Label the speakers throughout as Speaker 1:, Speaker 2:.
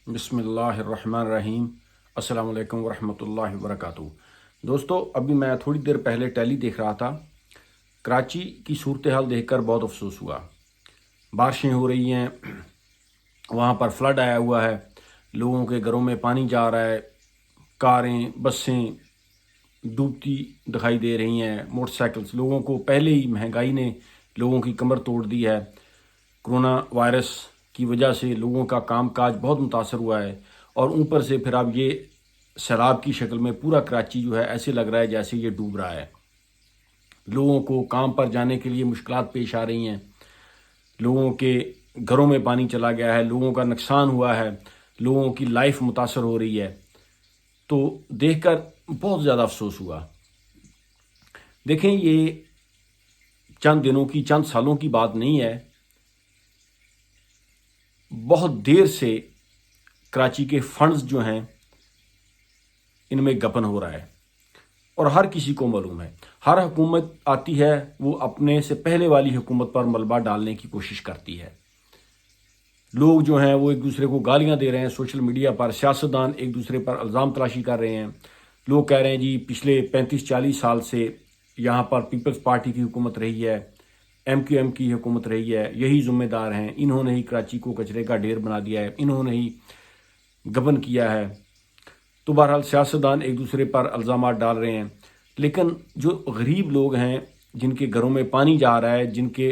Speaker 1: بسم اللہ الرحمن الرحیم۔ السلام علیکم ورحمۃ اللہ وبرکاتہ۔ دوستو، ابھی میں تھوڑی دیر پہلے ٹیلی دیکھ رہا تھا۔ کراچی کی صورتحال دیکھ کر بہت افسوس ہوا۔ بارشیں ہو رہی ہیں، وہاں پر فلڈ آیا ہوا ہے، لوگوں کے گھروں میں پانی جا رہا ہے، کاریں بسیں ڈوبتی دکھائی دے رہی ہیں، موٹر سائیکلز۔ لوگوں کو پہلے ہی مہنگائی نے لوگوں کی کمر توڑ دی ہے۔ کرونا وائرس کی وجہ سے لوگوں کا کام کاج بہت متاثر ہوا ہے، اور اوپر سے پھر اب یہ سیلاب کی شکل میں پورا کراچی جو ہے ایسے لگ رہا ہے جیسے یہ ڈوب رہا ہے۔ لوگوں کو کام پر جانے کے لیے مشکلات پیش آ رہی ہیں، لوگوں کے گھروں میں پانی چلا گیا ہے، لوگوں کا نقصان ہوا ہے، لوگوں کی لائف متاثر ہو رہی ہے۔ تو دیکھ کر بہت زیادہ افسوس ہوا۔ دیکھیں، یہ چند دنوں کی چند سالوں کی بات نہیں ہے، بہت دیر سے کراچی کے فنڈز جو ہیں ان میں گپن ہو رہا ہے، اور ہر کسی کو معلوم ہے۔ ہر حکومت آتی ہے، وہ اپنے سے پہلے والی حکومت پر ملبہ ڈالنے کی کوشش کرتی ہے۔ لوگ جو ہیں وہ ایک دوسرے کو گالیاں دے رہے ہیں سوشل میڈیا پر، سیاستدان ایک دوسرے پر الزام تراشی کر رہے ہیں۔ لوگ کہہ رہے ہیں جی پچھلے 35-40 سال سے یہاں پر پیپلز پارٹی کی حکومت رہی ہے، MQM کی حکومت رہی ہے، یہی ذمہ دار ہیں، انہوں نے ہی کراچی کو کچرے کا ڈھیر بنا دیا ہے، انہوں نے ہی گبن کیا ہے۔ تو بہرحال سیاستدان ایک دوسرے پر الزامات ڈال رہے ہیں، لیکن جو غریب لوگ ہیں، جن کے گھروں میں پانی جا رہا ہے، جن کے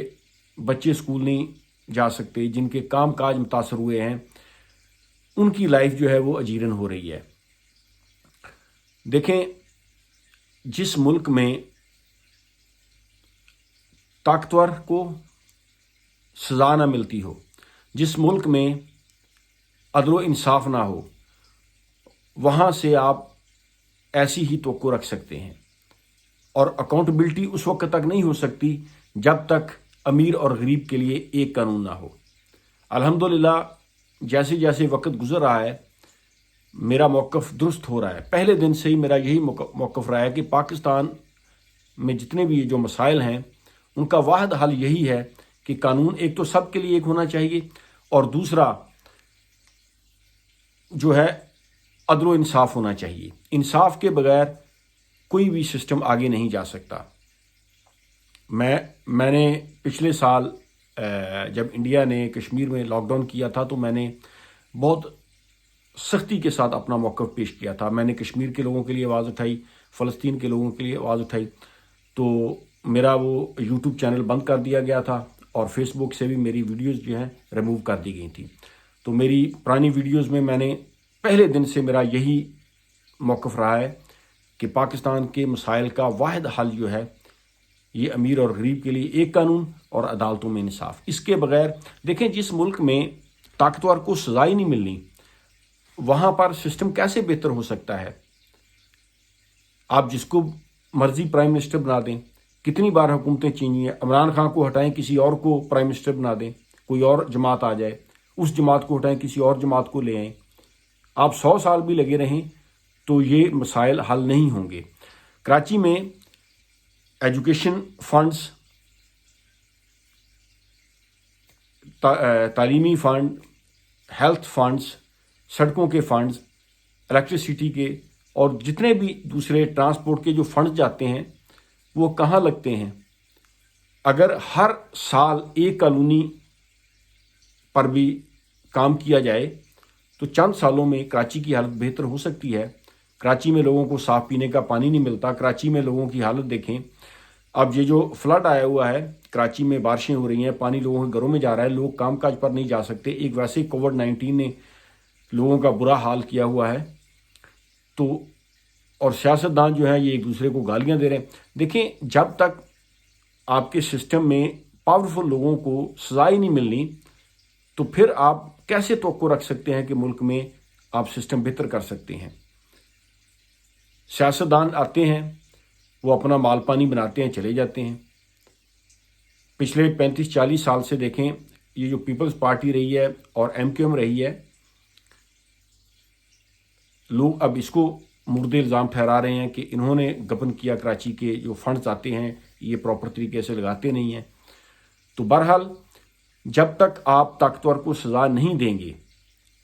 Speaker 1: بچے اسکول نہیں جا سکتے، جن کے کام کاج متاثر ہوئے ہیں، ان کی لائف جو ہے وہ اجیرن ہو رہی ہے۔ دیکھیں، جس ملک میں طاقتور کو سزا نہ ملتی ہو، جس ملک میں عدل و انصاف نہ ہو، وہاں سے آپ ایسی ہی توقع رکھ سکتے ہیں، اور اکاؤنٹیبلٹی اس وقت تک نہیں ہو سکتی جب تک امیر اور غریب کے لیے ایک قانون نہ ہو۔ الحمدللہ جیسے جیسے وقت گزر رہا ہے، میرا موقف درست ہو رہا ہے۔ پہلے دن سے ہی میرا یہی موقف رہا ہے کہ پاکستان میں جتنے بھی جو مسائل ہیں ان کا واحد حل یہی ہے کہ قانون ایک تو سب کے لیے ایک ہونا چاہیے، اور دوسرا جو ہے عدل و انصاف ہونا چاہیے۔ انصاف کے بغیر کوئی بھی سسٹم آگے نہیں جا سکتا۔ میں نے پچھلے سال جب انڈیا نے کشمیر میں لاک ڈاؤن کیا تھا تو میں نے بہت سختی کے ساتھ اپنا موقف پیش کیا تھا۔ میں نے کشمیر کے لوگوں کے لیے آواز اٹھائی، فلسطین کے لوگوں کے لیے آواز اٹھائی۔ تو میرا وہ یوٹیوب چینل بند کر دیا گیا تھا، اور فیس بک سے بھی میری ویڈیوز جو ہیں ریموو کر دی گئی تھیں۔ تو میری پرانی ویڈیوز میں نے پہلے دن سے میرا یہی موقف رہا ہے کہ پاکستان کے مسائل کا واحد حل جو ہے یہ امیر اور غریب کے لیے ایک قانون اور عدالتوں میں انصاف۔ اس کے بغیر دیکھیں، جس ملک میں طاقتور کو سزا ہی نہیں ملنی، وہاں پر سسٹم کیسے بہتر ہو سکتا ہے؟ آپ جس کو مرضی پرائم منسٹر بنا دیں، کتنی بار حکومتیں چینی ہیں، عمران خان کو ہٹائیں، کسی اور کو پرائم منسٹر بنا دیں، کوئی اور جماعت آ جائے، اس جماعت کو ہٹائیں، کسی اور جماعت کو لے آئیں، آپ 100 سال بھی لگے رہیں تو یہ مسائل حل نہیں ہوں گے۔ کراچی میں ایجوکیشن فنڈز، تعلیمی فنڈ، ہیلتھ فنڈز، سڑکوں کے فنڈز، الیکٹریسٹی کے، اور جتنے بھی دوسرے ٹرانسپورٹ کے جو فنڈز جاتے ہیں وہ کہاں لگتے ہیں؟ اگر ہر سال ایک کالونی پر بھی کام کیا جائے تو چند سالوں میں کراچی کی حالت بہتر ہو سکتی ہے۔ کراچی میں لوگوں کو صاف پینے کا پانی نہیں ملتا۔ کراچی میں لوگوں کی حالت دیکھیں، اب یہ جو فلڈ آیا ہوا ہے، کراچی میں بارشیں ہو رہی ہیں، پانی لوگوں کے گھروں میں جا رہا ہے، لوگ کام کاج پر نہیں جا سکتے۔ ایک ویسے کووڈ-19 نے لوگوں کا برا حال کیا ہوا ہے، تو اور سیاستدان جو ہیں یہ ایک دوسرے کو گالیاں دے رہے ہیں۔ دیکھیں، جب تک آپ کے سسٹم میں پاورفل لوگوں کو سزا ہی نہیں ملنی، تو پھر آپ کیسے توقع رکھ سکتے ہیں کہ ملک میں آپ سسٹم بہتر کر سکتے ہیں؟ سیاستدان آتے ہیں، وہ اپنا مال پانی بناتے ہیں، چلے جاتے ہیں۔ پچھلے 35-40 سال سے دیکھیں، یہ جو پیپلز پارٹی رہی ہے اور MQM رہی ہے، لوگ اب اس کو مرد الزام ٹھہرا رہے ہیں کہ انہوں نے گبن کیا، کراچی کے جو فنڈز آتے ہیں یہ پراپر طریقے سے لگاتے نہیں ہیں۔ تو بہرحال جب تک آپ طاقتور کو سزا نہیں دیں گے،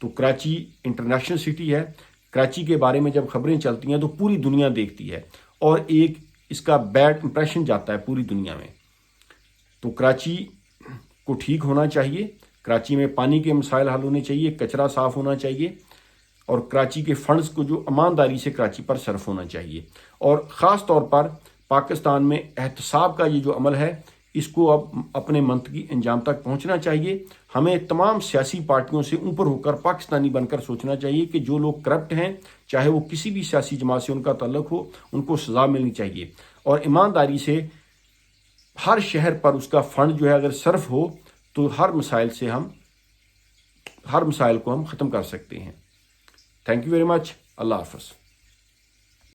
Speaker 1: تو کراچی انٹرنیشنل سٹی ہے، کراچی کے بارے میں جب خبریں چلتی ہیں تو پوری دنیا دیکھتی ہے اور ایک اس کا بیڈ امپریشن جاتا ہے پوری دنیا میں۔ تو کراچی کو ٹھیک ہونا چاہیے، کراچی میں پانی کے مسائل حل ہونے چاہیے، کچرا صاف ہونا چاہیے، اور کراچی کے فنڈز کو جو ایمانداری سے کراچی پر صرف ہونا چاہیے، اور خاص طور پر پاکستان میں احتساب کا یہ جو عمل ہے اس کو اب اپنے منطقی انجام تک پہنچنا چاہیے۔ ہمیں تمام سیاسی پارٹیوں سے اوپر ہو کر پاکستانی بن کر سوچنا چاہیے کہ جو لوگ کرپٹ ہیں، چاہے وہ کسی بھی سیاسی جماعت سے ان کا تعلق ہو، ان کو سزا ملنی چاہیے، اور ایمانداری سے ہر شہر پر اس کا فنڈ جو ہے اگر صرف ہو تو ہر مسائل کو ہم ختم کر سکتے ہیں۔ Thank you very much. اللہ حافظ۔